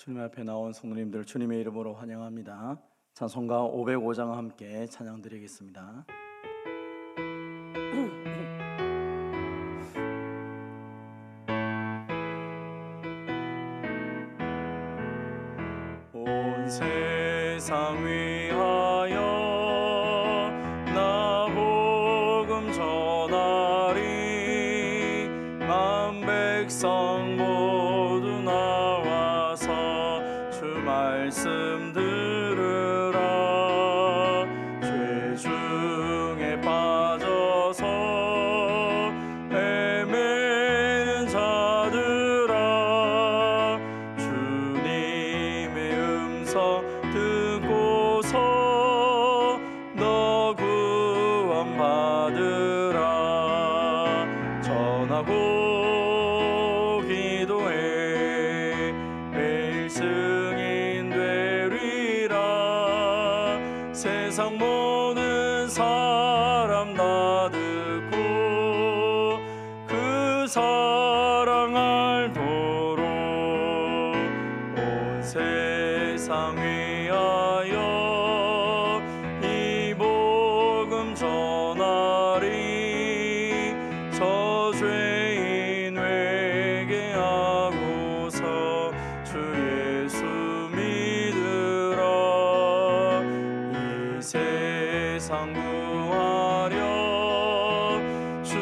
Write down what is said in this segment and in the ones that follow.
주님 앞에 나온 성도님들 주님의 이름으로 환영합니다. 찬송가 505장 함께 찬양 드리겠습니다. 온 세상 위하여 나 복음 전하리. 만 백성 모두 나와서 주 말씀 들으라. 죄 중에 빠져서 헤매는 자들아, 주님의 음성 듣고서 너 구원 받으라. 전하고 기도해 매일 증인 되리라. 세상 모든 사람 다 듣고 그 사랑 알도록 온 세상 위하여 이 복음 전하리. 저 죄인 회개하고서 주 예수 믿으라. 이 세상 구하려 주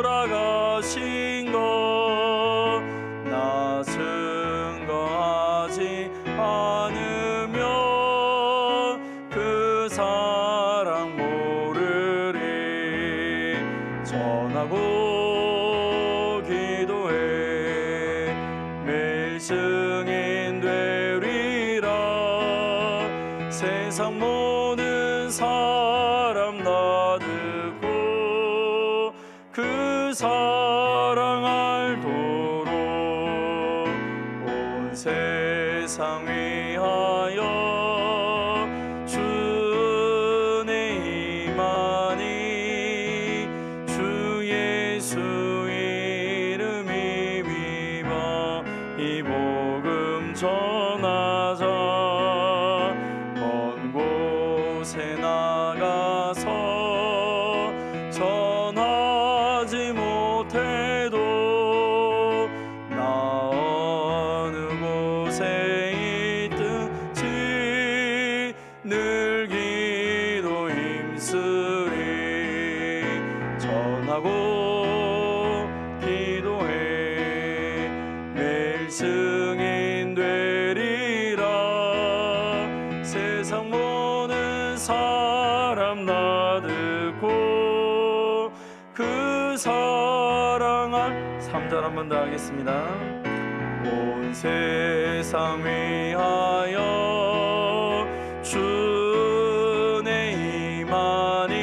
돌아가신 것 나 증거하지 않으면 그 사랑 모르리. 전하고 기도해 매일 증인 되리라. 세상 모든 사람 다 듣고 그 사랑 알도록 온 세상 위하여 주 은혜 임하니. 주 예수 이름 힘입어 이 복음 전하자. 먼 곳에 나가서 전하지 못해도 나 어느 곳에 있든지 늘 기도 힘쓰리. 전하고 기도해 매일 증인 되리라. 세상 모든 사람 다 듣고 그 사랑을 3절 한 번 더 하겠습니다. 온 세상 위하여 주 은혜 임하니.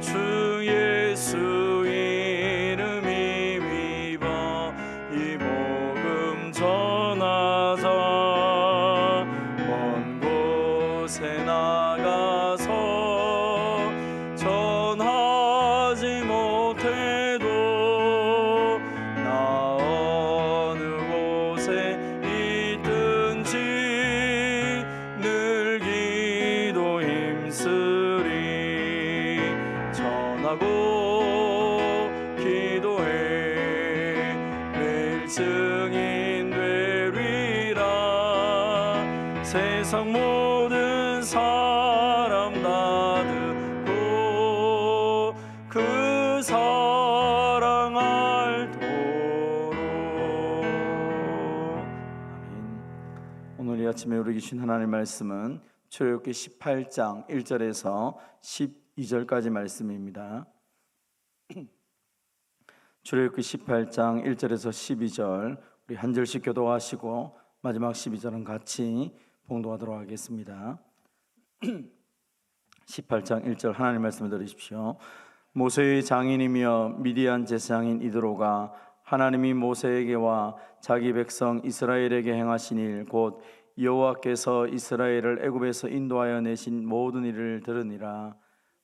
주 예수 이름 힘입어 이 복음 전하자. 먼 곳에 나가서 전하지 못해도 나 어느 곳에 있든지 늘 기도 힘쓰리. 전하고 기도해 매일 증인 되리라. 세상 모든 사람 다 듣고 그 사랑 알도록. 아멘. 오늘 이 아침에 우리 주신 하나님의 말씀은 출애굽기 18장 1절에서 12절까지 말씀입니다. 출애굽기 18장 1절에서 12절 우리 한 절씩 교도하시고 마지막 12절은 같이 봉독하도록 하겠습니다. 18장 1절 하나님 말씀을 들으십시오. 모세의 장인이며 미디안 제사장인 이드로가 하나님이 모세에게와 자기 백성 이스라엘에게 행하신 일 곧 여호와께서 이스라엘을 애굽에서 인도하여 내신 모든 일을 들으니라.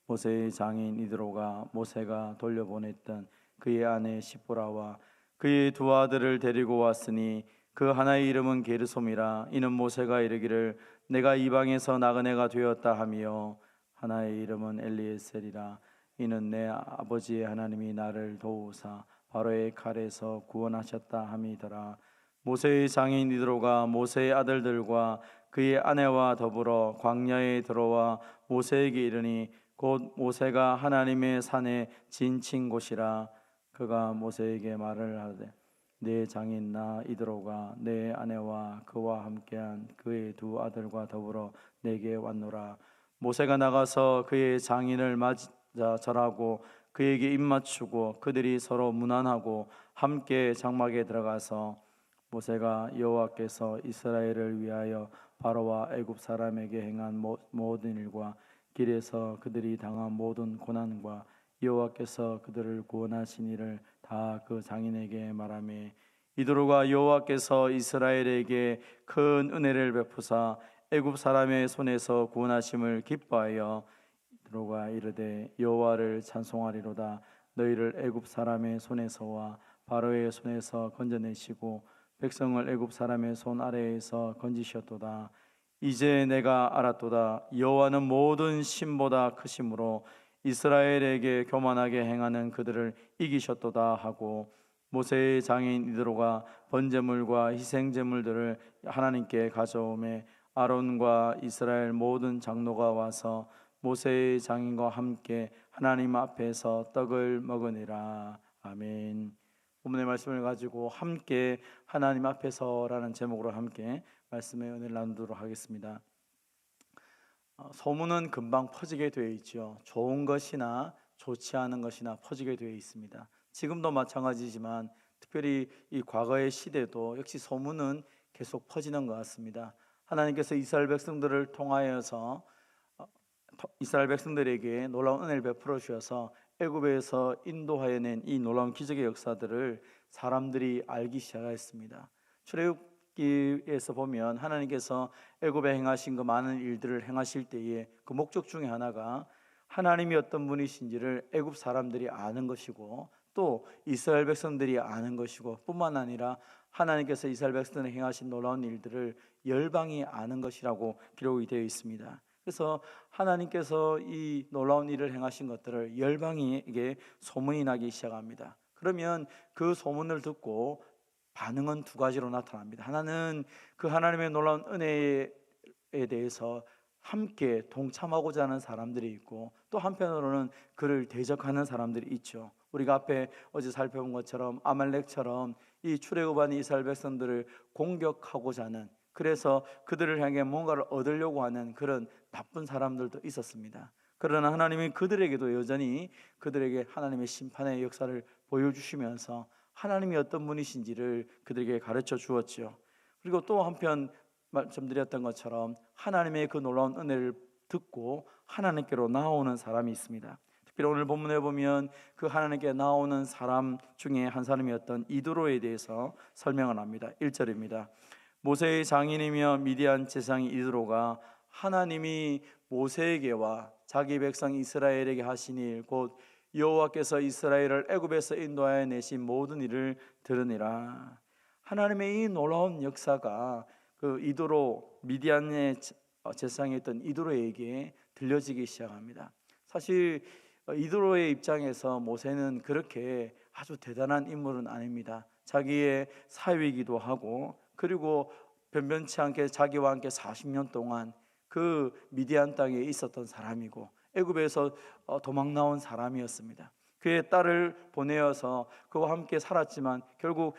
모세의 장인 이드로가 모세가 돌려보냈던 그의 아내 시보라와 그의 두 아들을 데리고 왔으니 그 하나의 이름은 게르솜이라. 이는 모세가 이르기를 내가 이방에서 나그네가 되었다 하며, 하나의 이름은 엘리에셀이라. 이는 내 아버지의 하나님이 나를 도우사 바로의 칼에서 구원하셨다 함이더라. 모세의 장인 이드로가 모세의 아들들과 그의 아내와 더불어 광야에 들어와 모세에게 이르니, 곧 모세가 하나님의 산에 진친 곳이라. 그가 모세에게 말을 하되, 내 장인 나 이드로가 내 아내와 그와 함께한 그의 두 아들과 더불어 내게 왔노라. 모세가 나가서 그의 장인을 맞아 절하고 그에게 입맞추고 그들이 서로 문안하고 함께 장막에 들어가서, 모세가 여호와께서 이스라엘을 위하여 바로와 애굽 사람에게 행한 모든 일과 길에서 그들이 당한 모든 고난과 여호와께서 그들을 구원하신 일을 다 그 장인에게 말하며, 이드로가 여호와께서 이스라엘에게 큰 은혜를 베푸사 애굽 사람의 손에서 구원하심을 기뻐하여, 이드로가 이르되 여호와를 찬송하리로다. 너희를 애굽 사람의 손에서와 바로의 손에서 건져내시고 백성을 애굽 사람의 손 아래에서 건지셨도다. 이제 내가 알았도다. 여호와는 모든 신보다 크심으로 이스라엘에게 교만하게 행하는 그들을 이기셨도다 하고, 모세의 장인 이드로가 번제물과 희생제물들을 하나님께 가져오매 아론과 이스라엘 모든 장로가 와서 모세의 장인과 함께 하나님 앞에서 떡을 먹으니라. 아멘. 오늘의 말씀을 가지고 함께 하나님 앞에서라는 제목으로 함께 말씀의 은혜를 나누도록 하겠습니다. 소문은 금방 퍼지게 되어 있죠. 좋은 것이나 좋지 않은 것이나 퍼지게 되어 있습니다. 지금도 마찬가지지만 특별히 이 과거의 시대도 역시 소문은 계속 퍼지는 것 같습니다. 하나님께서 이스라엘 백성들을 통하여서 이스라엘 백성들에게 놀라운 은혜를 베풀어 주셔서 애굽에서 인도하여 낸 이 놀라운 기적의 역사들을 사람들이 알기 시작했습니다. 출애굽기에서 보면 하나님께서 애굽에 행하신 그 많은 일들을 행하실 때에 그 목적 중에 하나가 하나님이 어떤 분이신지를 애굽 사람들이 아는 것이고, 또 이스라엘 백성들이 아는 것이고, 뿐만 아니라 하나님께서 이스라엘 백성들이 행하신 놀라운 일들을 열방이 아는 것이라고 기록이 되어 있습니다. 그래서 하나님께서 이 놀라운 일을 행하신 것들을 열방에게 소문이 나기 시작합니다. 그러면 그 소문을 듣고 반응은 두 가지로 나타납니다. 하나는 그 하나님의 놀라운 은혜에 대해서 함께 동참하고자 하는 사람들이 있고, 또 한편으로는 그를 대적하는 사람들이 있죠. 우리가 앞에 어제 살펴본 것처럼 아말렉처럼 이 출애굽한 이스라엘 백성들을 공격하고자 하는, 그래서 그들을 향해 뭔가를 얻으려고 하는 그런 나쁜 사람들도 있었습니다. 그러나 하나님이 그들에게도 여전히 그들에게 하나님의 심판의 역사를 보여주시면서 하나님이 어떤 분이신지를 그들에게 가르쳐 주었죠. 그리고 또 한편 말씀드렸던 것처럼 하나님의 그 놀라운 은혜를 듣고 하나님께로 나오는 사람이 있습니다. 특별히 오늘 본문에 보면 그 하나님께 나오는 사람 중에 한 사람이었던 이드로에 대해서 설명을 합니다. 1절입니다. 모세의 장인이며 미디안 제사장인 이드로가 하나님이 모세에게와 자기 백성 이스라엘에게 하신 일, 곧 여호와께서 이스라엘을 애굽에서 인도하여 내신 모든 일을 들으니라. 하나님의 이 놀라운 역사가 그 이드로, 미디안의 제사장이었던 이드로에게 들려지기 시작합니다. 사실 이드로의 입장에서 모세는 그렇게 아주 대단한 인물은 아닙니다. 자기의 사위이기도 하고, 그리고 변변치 않게 자기와 함께 40년 동안 그 미디안 땅에 있었던 사람이고, 애굽에서 도망 나온 사람이었습니다. 그의 딸을 보내어서 그와 함께 살았지만 결국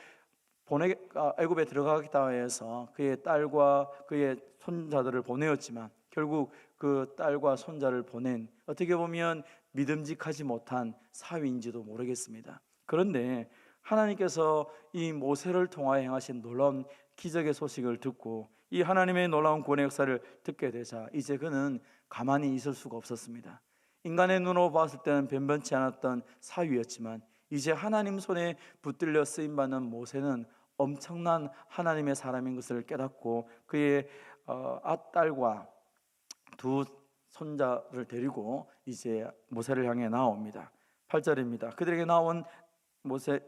애굽에 들어가겠다 해서 그의 딸과 그의 손자들을 보내었지만 결국 그 딸과 손자를 보낸, 어떻게 보면 믿음직하지 못한 사위인지도 모르겠습니다. 그런데 하나님께서 이 모세를 통하여 행하신 놀라운 기적의 소식을 듣고 이 하나님의 놀라운 구원의 역사를 듣게 되자 이제 그는 가만히 있을 수가 없었습니다. 인간의 눈으로 봤을 때는 변변치 않았던 사위였지만 이제 하나님 손에 붙들려 쓰임받는 모세는 엄청난 하나님의 사람인 것을 깨닫고 그의 맏딸과 두 손자를 데리고 이제 모세를 향해 나옵니다. 8절입니다. 그들에게 나온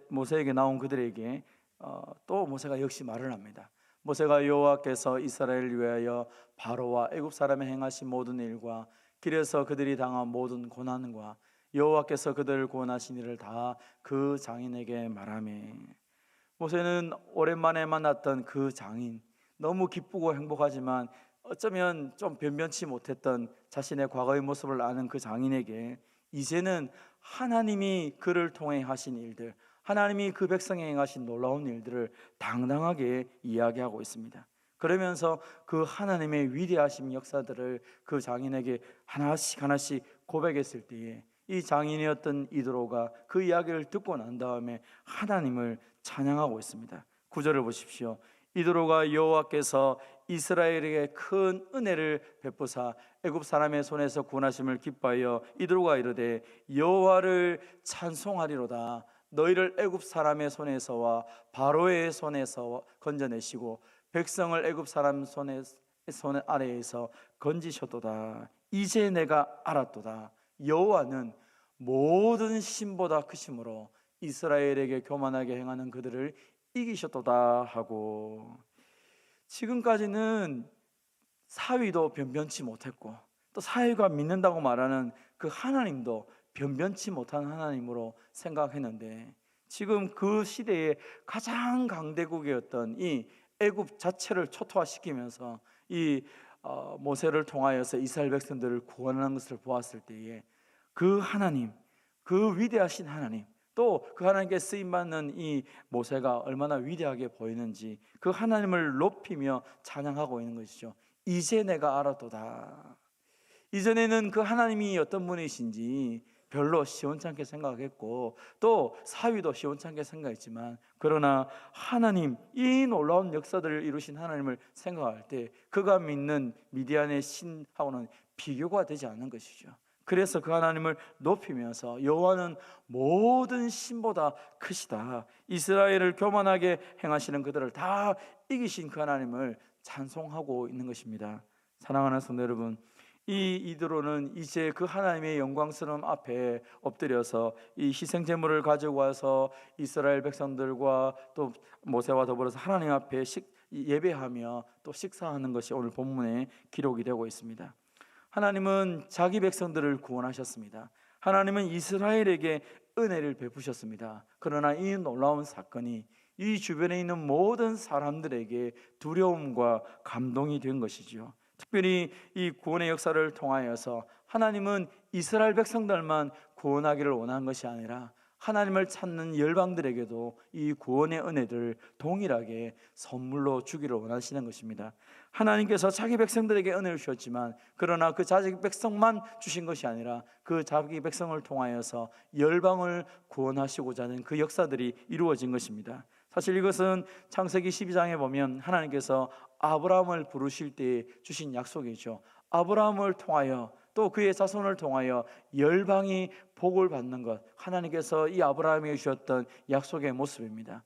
모세에게 나온 그들에게 또 모세가 역시 말을 합니다. 모세가 여호와께서 이스라엘을 위하여 바로와 애굽 사람의 행하신 모든 일과 길에서 그들이 당한 모든 고난과 여호와께서 그들을 구원하신 일을 다 그 장인에게 말하며, 모세는 오랜만에 만났던 그 장인, 너무 기쁘고 행복하지만 어쩌면 좀 변변치 못했던 자신의 과거의 모습을 아는 그 장인에게 이제는 하나님이 그를 통해 하신 일들, 하나님이 그 백성에 행하신 놀라운 일들을 당당하게 이야기하고 있습니다. 그러면서 그 하나님의 위대하신 역사들을 그 장인에게 하나씩 하나씩 고백했을 때에 이 장인이었던 이드로가 그 이야기를 듣고 난 다음에 하나님을 찬양하고 있습니다. 9절을 보십시오. 이드로가 여호와께서 이스라엘에게 큰 은혜를 베푸사 애굽 사람의 손에서 구원하심을 기뻐하여 이드로가 이르되 여호와를 찬송하리로다. 너희를 애굽 사람의 손에서와 바로의 손에서 건져내시고 백성을 애굽 사람 손 아래에서 건지셨도다. 이제 내가 알았도다. 여호와는 모든 신보다 크심으로 이스라엘에게 교만하게 행하는 그들을 이기셨도다 하고, 지금까지는 사위도 변변치 못했고 또 사위가 믿는다고 말하는 그 하나님도 변변치 못한 하나님으로 생각했는데, 지금 그 시대의 가장 강대국이었던 이 애굽 자체를 초토화시키면서 이 모세를 통하여서 이스라엘 백성들을 구원하는 것을 보았을 때에 그 하나님, 그 위대하신 하나님, 또 그 하나님께 쓰임받는 이 모세가 얼마나 위대하게 보이는지 그 하나님을 높이며 찬양하고 있는 것이죠. 이제 내가 알았도다. 이전에는 그 하나님이 어떤 분이신지 별로 시원찮게 생각했고 또 사위도 시원찮게 생각했지만, 그러나 하나님, 이 놀라운 역사들을 이루신 하나님을 생각할 때 그가 믿는 미디안의 신하고는 비교가 되지 않는 것이죠. 그래서 그 하나님을 높이면서 여호와는 모든 신보다 크시다, 이스라엘을 교만하게 행하시는 그들을 다 이기신 그 하나님을 찬송하고 있는 것입니다. 사랑하는 성도 여러분, 이 이드로는 이제 그 하나님의 영광스러움 앞에 엎드려서 이 희생 제물을 가지고 와서 이스라엘 백성들과 또 모세와 더불어서 하나님 앞에 예배하며 또 식사하는 것이 오늘 본문에 기록이 되고 있습니다. 하나님은 자기 백성들을 구원하셨습니다. 하나님은 이스라엘에게 은혜를 베푸셨습니다. 그러나 이 놀라운 사건이 이 주변에 있는 모든 사람들에게 두려움과 감동이 된 것이죠. 특별히 이 구원의 역사를 통하여서 하나님은 이스라엘 백성들만 구원하기를 원한 것이 아니라 하나님을 찾는 열방들에게도 이 구원의 은혜를 동일하게 선물로 주기를 원하시는 것입니다. 하나님께서 자기 백성들에게 은혜를 주셨지만, 그러나 그 자기 백성만 주신 것이 아니라 그 자기 백성을 통하여서 열방을 구원하시고자 하는 그 역사들이 이루어진 것입니다. 사실 이것은 창세기 12장에 보면 하나님께서 아브라함을 부르실 때 주신 약속이죠. 아브라함을 통하여 또 그의 자손을 통하여 열방이 복을 받는 것, 하나님께서 이 아브라함에게 주셨던 약속의 모습입니다.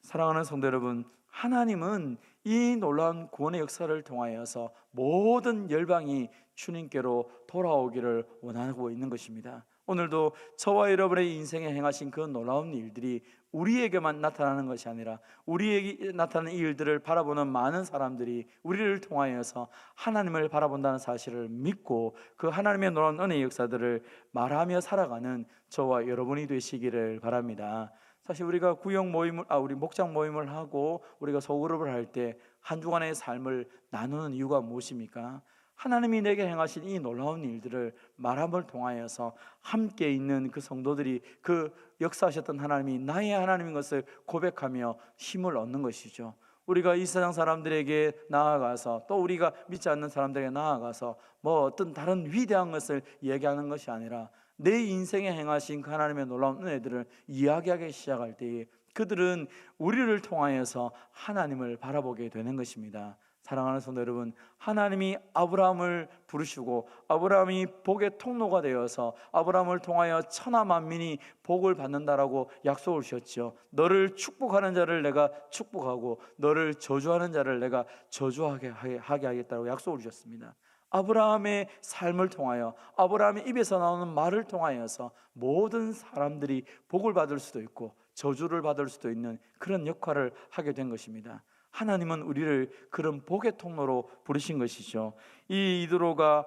사랑하는 성도 여러분, 하나님은 이 놀라운 구원의 역사를 통하여서 모든 열방이 주님께로 돌아오기를 원하고 있는 것입니다. 오늘도 저와 여러분의 인생에 행하신 그 놀라운 일들이 우리에게만 나타나는 것이 아니라 우리에게 나타나는 이 일들을 바라보는 많은 사람들이 우리를 통하여서 하나님을 바라본다는 사실을 믿고 그 하나님의 놀라운 은혜의 역사들을 말하며 살아가는 저와 여러분이 되시기를 바랍니다. 사실 우리가 우리 목장 모임을 하고 우리가 소그룹을 할 때 한 주간의 삶을 나누는 이유가 무엇입니까? 하나님이 내게 행하신 이 놀라운 일들을 말함을 통하여서 함께 있는 그 성도들이 그 역사하셨던 하나님이 나의 하나님인 것을 고백하며 힘을 얻는 것이죠. 우리가 이 세상 사람들에게 나아가서 또 우리가 믿지 않는 사람들에게 나아가서 뭐 어떤 다른 위대한 것을 얘기하는 것이 아니라 내 인생에 행하신 그 하나님의 놀라운 은혜들을 이야기하기 시작할 때에 그들은 우리를 통하여서 하나님을 바라보게 되는 것입니다. 사랑하는 성도 여러분, 하나님이 아브라함을 부르시고 아브라함이 복의 통로가 되어서 아브라함을 통하여 천하 만민이 복을 받는다라고 약속을 주셨죠. 너를 축복하는 자를 내가 축복하고 너를 저주하는 자를 내가 저주하게 하겠다고 약속을 주셨습니다. 아브라함의 삶을 통하여 아브라함의 입에서 나오는 말을 통하여서 모든 사람들이 복을 받을 수도 있고 저주를 받을 수도 있는 그런 역할을 하게 된 것입니다. 하나님은 우리를 그런 복의 통로로 부르신 것이죠. 이 이드로가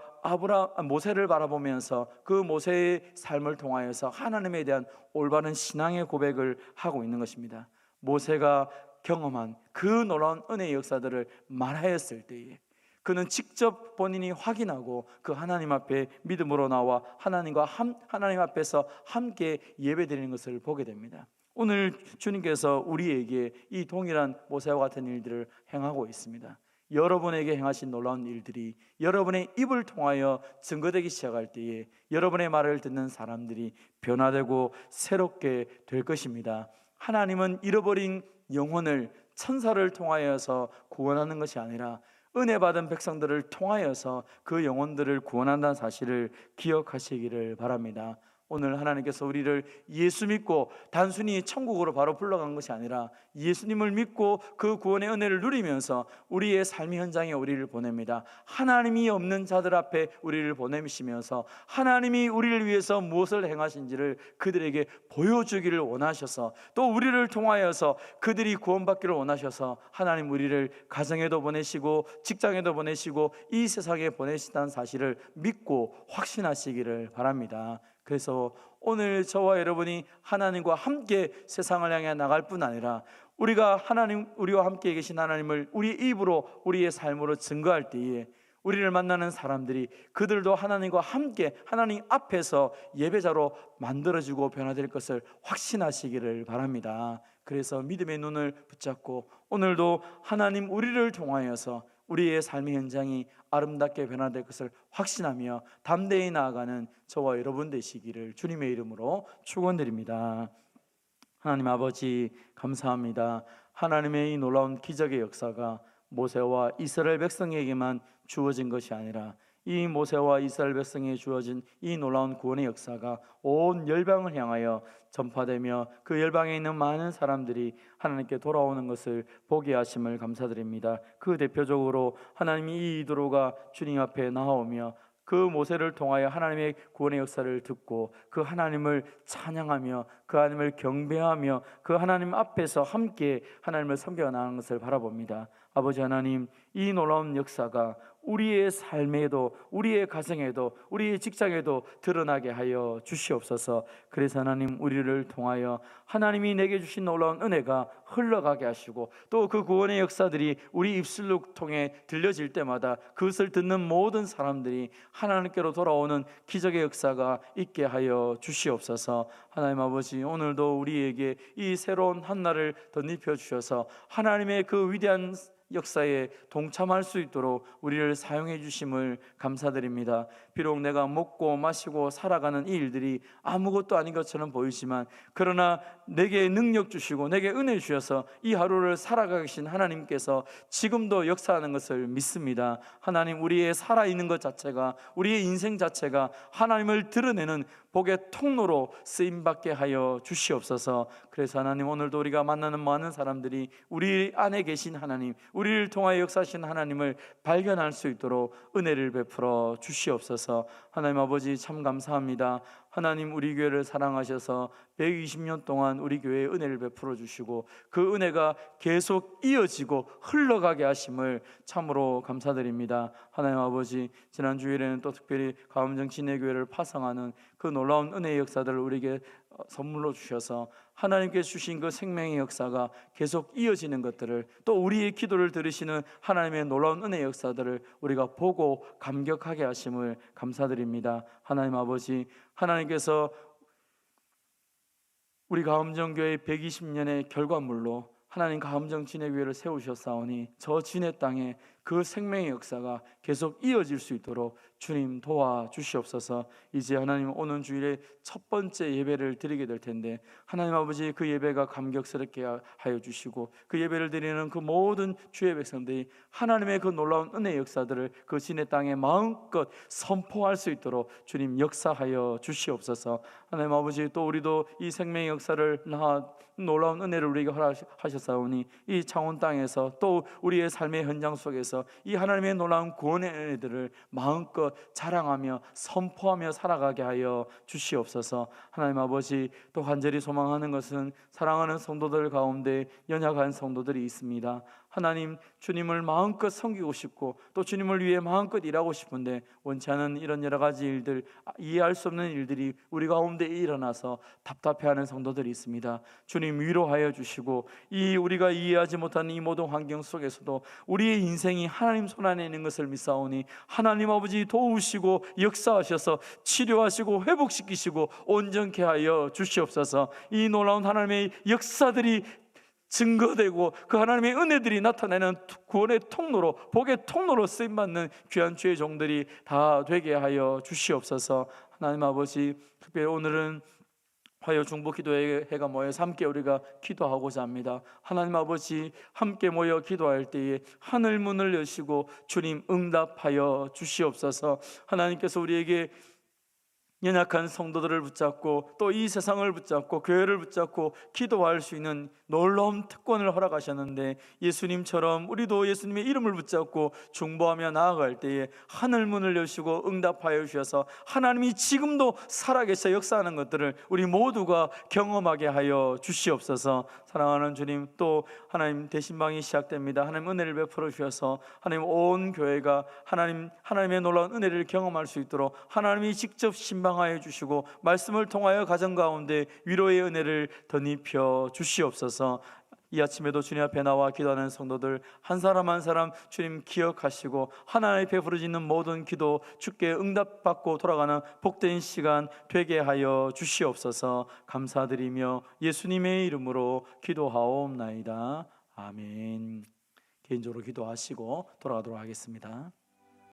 모세를 바라보면서 그 모세의 삶을 통하여서 하나님에 대한 올바른 신앙의 고백을 하고 있는 것입니다. 모세가 경험한 그 놀라운 은혜의 역사들을 말하였을 때에 그는 직접 본인이 확인하고 그 하나님 앞에 믿음으로 나와 하나님 앞에서 함께 예배드리는 것을 보게 됩니다. 오늘 주님께서 우리에게 이 동일한 모세와 같은 일들을 행하고 있습니다. 여러분에게 행하신 놀라운 일들이 여러분의 입을 통하여 증거되기 시작할 때에 여러분의 말을 듣는 사람들이 변화되고 새롭게 될 것입니다. 하나님은 잃어버린 영혼을 천사를 통하여서 구원하는 것이 아니라 은혜 받은 백성들을 통하여서 그 영혼들을 구원한다는 사실을 기억하시기를 바랍니다. 오늘 하나님께서 우리를 예수 믿고 단순히 천국으로 바로 불러간 것이 아니라 예수님을 믿고 그 구원의 은혜를 누리면서 우리의 삶의 현장에 우리를 보냅니다. 하나님이 없는 자들 앞에 우리를 보내시면서 하나님이 우리를 위해서 무엇을 행하신지를 그들에게 보여주기를 원하셔서 또 우리를 통하여서 그들이 구원받기를 원하셔서 하나님 우리를 가정에도 보내시고 직장에도 보내시고 이 세상에 보내신다는 사실을 믿고 확신하시기를 바랍니다. 그래서 오늘 저와 여러분이 하나님과 함께 세상을 향해 나갈 뿐 아니라 우리와 함께 계신 하나님을 우리의 입으로 우리의 삶으로 증거할 때에 우리를 만나는 사람들이 그들도 하나님과 함께 하나님 앞에서 예배자로 만들어지고 변화될 것을 확신하시기를 바랍니다. 그래서 믿음의 눈을 붙잡고 오늘도 하나님 우리를 통하여서 우리의 삶의 현장이 아름답게 변화될 것을 확신하며 담대히 나아가는 저와 여러분 되시기를 주님의 이름으로 축원드립니다. 하나님 아버지 감사합니다. 하나님의 이 놀라운 기적의 역사가 모세와 이스라엘 백성에게만 주어진 것이 아니라 이 모세와 이스라엘 백성에 주어진 이 놀라운 구원의 역사가 온 열방을 향하여 전파되며 그 열방에 있는 많은 사람들이 하나님께 돌아오는 것을 보게 하심을 감사드립니다. 그 대표적으로 하나님이 이 이드로가 주님 앞에 나오며 그 모세를 통하여 하나님의 구원의 역사를 듣고 그 하나님을 찬양하며 그 하나님을 경배하며 그 하나님 앞에서 함께 하나님을 섬겨 나가는 것을 바라봅니다. 아버지 하나님, 이 놀라운 역사가 우리의 삶에도 우리의 가정에도 우리의 직장에도 드러나게 하여 주시옵소서. 그래서 하나님 우리를 통하여 하나님이 내게 주신 놀라운 은혜가 흘러가게 하시고 또 그 구원의 역사들이 우리 입술로 통해 들려질 때마다 그것을 듣는 모든 사람들이 하나님께로 돌아오는 기적의 역사가 있게 하여 주시옵소서. 하나님 아버지, 오늘도 우리에게 이 새로운 한날을 덧입혀 주셔서 하나님의 그 위대한 역사에 동참할 수 있도록 우리를 사용해 주심을 감사드립니다. 비록 내가 먹고 마시고 살아가는 이 일들이 아무것도 아닌 것처럼 보이지만 그러나 내게 능력 주시고 내게 은혜 주셔서 이 하루를 살아가 계신 하나님께서 지금도 역사하는 것을 믿습니다. 하나님, 우리의 살아있는 것 자체가 우리의 인생 자체가 하나님을 드러내는 복의 통로로 쓰임받게 하여 주시옵소서. 그래서 하나님, 오늘도 우리가 만나는 많은 사람들이 우리 안에 계신 하나님, 우리를 통하여 역사하신 하나님을 발견할 수 있도록 은혜를 베풀어 주시옵소서. 하나님 아버지, 참 감사합니다. 하나님, 우리 교회를 사랑하셔서 120년 동안 우리 교회에 은혜를 베풀어 주시고 그 은혜가 계속 이어지고 흘러가게 하심을 참으로 감사드립니다. 하나님 아버지, 지난 주일에는 또 특별히 가음정 진해교회를 파송하는 그 놀라운 은혜의 역사들을 우리에게 선물로 주셔서 하나님께 주신 그 생명의 역사가 계속 이어지는 것들을, 또 우리의 기도를 들으시는 하나님의 놀라운 은혜의 역사들을 우리가 보고 감격하게 하심을 감사드립니다. 하나님 아버지, 하나님께서 우리 가음정교회 120년의 결과물로 하나님 가음정 진해교회를 세우셨사오니 저 진해 땅에 그 생명의 역사가 계속 이어질 수 있도록 주님 도와주시옵소서. 이제 하나님, 오는 주일에 첫 번째 예배를 드리게 될 텐데 하나님 아버지, 그 예배가 감격스럽게 하여 주시고 그 예배를 드리는 그 모든 주의 백성들이 하나님의 그 놀라운 은혜의 역사들을 그 진해 땅에 마음껏 선포할 수 있도록 주님 역사하여 주시옵소서. 하나님 아버지, 또 우리도 이 생명의 역사를 놀라운 은혜를 우리에게 허락하셨사오니 이 창원 땅에서 또 우리의 삶의 현장 속에서 위해서 이 하나님의 놀라운 구원의 은혜들을 마음껏 자랑하며 선포하며 살아가게 하여 주시옵소서. 하나님 아버지, 또 간절히 소망하는 것은 사랑하는 성도들 가운데 연약한 성도들이 있습니다. 하나님, 주님을 마음껏 섬기고 싶고 또 주님을 위해 마음껏 일하고 싶은데 원치 않은 이런 여러 가지 일들, 이해할 수 없는 일들이 우리 가운데 일어나서 답답해하는 성도들이 있습니다. 주님, 위로하여 주시고 이 우리가 이해하지 못하는 이 모든 환경 속에서도 우리의 인생이 하나님 손안에 있는 것을 믿사오니 하나님 아버지 도우시고 역사하셔서 치료하시고 회복시키시고 온전케 하여 주시옵소서. 이 놀라운 하나님의 역사들이 증거되고 그 하나님의 은혜들이 나타내는 구원의 통로로, 복의 통로로 쓰임받는 귀한 주의 종들이 다 되게 하여 주시옵소서. 하나님 아버지, 특별히 오늘은 화요 중보 기도회 해가 모여서 함께 우리가 기도하고자 합니다. 하나님 아버지, 함께 모여 기도할 때에 하늘 문을 여시고 주님 응답하여 주시옵소서. 하나님께서 우리에게 연약한 성도들을 붙잡고 또 이 세상을 붙잡고 교회를 붙잡고 기도할 수 있는 놀라운 특권을 허락하셨는데, 예수님처럼 우리도 예수님의 이름을 붙잡고 중보하며 나아갈 때에 하늘문을 여시고 응답하여 주셔서 하나님이 지금도 살아계셔 역사하는 것들을 우리 모두가 경험하게 하여 주시옵소서. 사랑하는 주님, 또 하나님 대신방이 시작됩니다. 하나님 은혜를 베풀어 주셔서 하나님 온 교회가 하나님의 놀라운 은혜를 경험할 수 있도록 하나님이 직접 신방하여 주시고 말씀을 통하여 가정 가운데 위로의 은혜를 덧입혀 주시옵소서. 이 아침에도 주님 앞에 나와 기도하는 성도들 한 사람 한 사람 주님 기억하시고 하나님의 베풀어지는 모든 기도 주께 응답받고 돌아가는 복된 시간 되게 하여 주시옵소서. 감사드리며 예수님의 이름으로 기도하옵나이다. 아멘. 개인적으로 기도하시고 돌아가도록 하겠습니다.